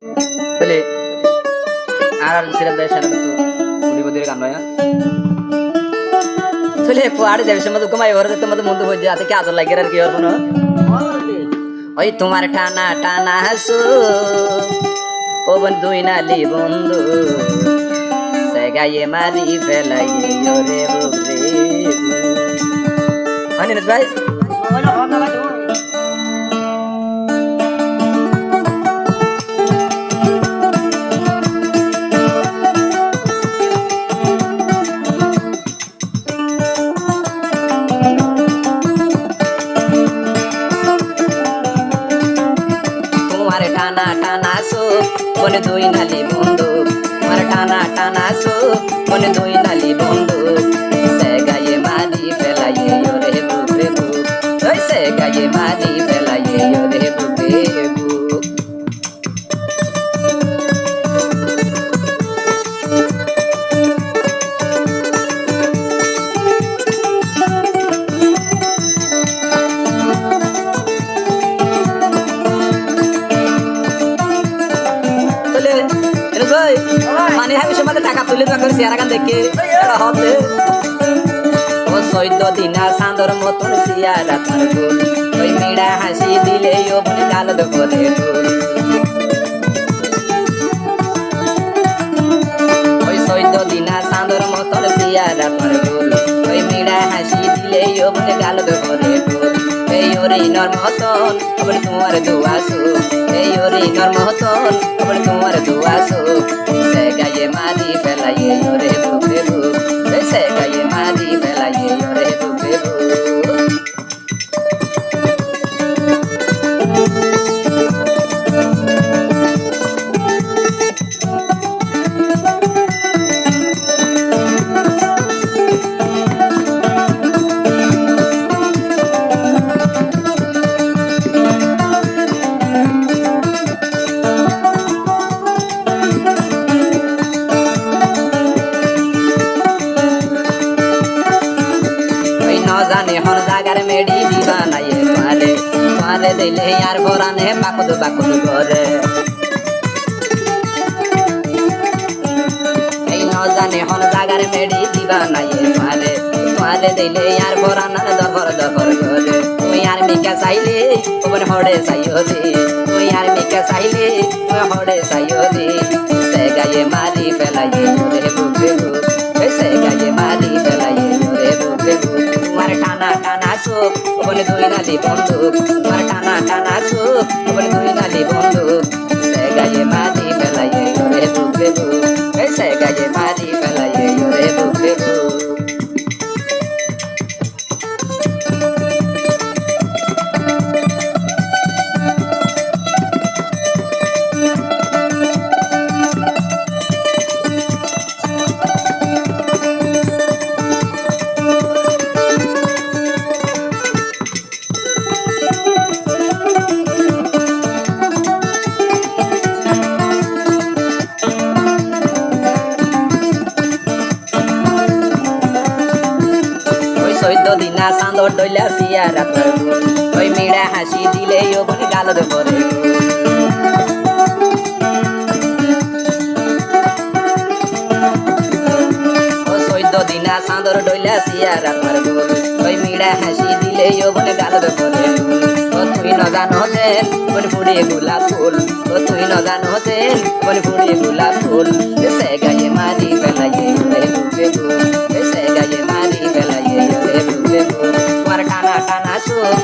তাহলে আর সিরাজ ভাই সারা তো কুড়ি বদির গান নয় তাহলে পাড়ে দেবে মতো কমাই ওর তোমাদের মন্দ হয়ে যায় কি আদর লাগে আর কি ওর কোনো ওই তোমার টানা টানা হাসু ও বন্ধুই নালি বন্ধু সেগাইয়ে মারি ফেলাইয়ে ওরে বুবরে হয়নি না ভাই টানা টানা সো মনে দুই নালি বন্ধু তোমার টানা টানা সো মনে দুই নালি বন্ধু সে গায়ে মারি ফেলাইয়ে ওরে বুকে বুক ওই সে গায়ে মারি ফেলাইয়ে ওরে বুকে বুক মানে আমি সমাজে টাকা তুলে করে চেয়ারা গান দেখে হবে ও 14 দিনা চাঁদর মতন চেয়ারা তার গোল ওই মিড়া হাসি দিলে ও বনে গাল ধরে গোল ওই 14 দিনা চাঁদর মতন চেয়ারা তার গোল ওই মিড়া হাসি দিলে ও বনে গাল ধরে গোল এই ওরিনর মতন বলে তোমার দুয়াসু এই ওরিনর মতন বলে তোমার দুয়াসু সে গায়ে মারি ফেলাইয়ে ওরে বুকে বুক সে গায়ে মারি ফেলাইয়ে ওরে বুকে বুক জানে হর জাগার মেডি দিবা নাইয়ে পারে পারে দিলে আর বরানে বাকুদ বাকুদ করে এই ন জানে হর জাগার মেডি দিবা নাইয়ে পারে পারে দিলে আর বরানে দরবার দরবার করে তুই আর মিকা চাইলে ওপরে হড়ে চাইও রে তুই আর মিকা চাইলে তুই হড়ে চাইও রে সে গায়ে মারি ফেলাইয়ে রে বুকে বুক সে গায়ে মারি ফেলাইয়ে রে বুকে বুক তোমার টানা টানা চোখ বলে দুই নালি বন্ধুক তোমার টানা টানা চোখ বলে দুই নালি বন্ধুক সে গায়ে মারি ফেলাইয়ে রে বুকে বুক সে গায়ে মারি ফেলাইয়ে রে বুকে বুক দিনা চাঁদর ডইলা চেয়ারা তোর গোল ওই মিড়া হাসি দিলে ও বনে গাল ধরে ও 14 দিনা চাঁদর ডইলা চেয়ারা তোর গোল ওই মিড়া হাসি দিলে ও বনে গাল ধরে ও তুই ন জানো দেন বনে ফুড়ে গোলাপ ফুল ও তুই ন জানো দেন বনে ফুড়ে গোলাপ ফুল সে গায়ে মারি ফেলাইয়ে রে বুকে বুক সে গায়ে মারি ফেলাইয়ে রে বুকে বুক তোমার টানা টানা চোখ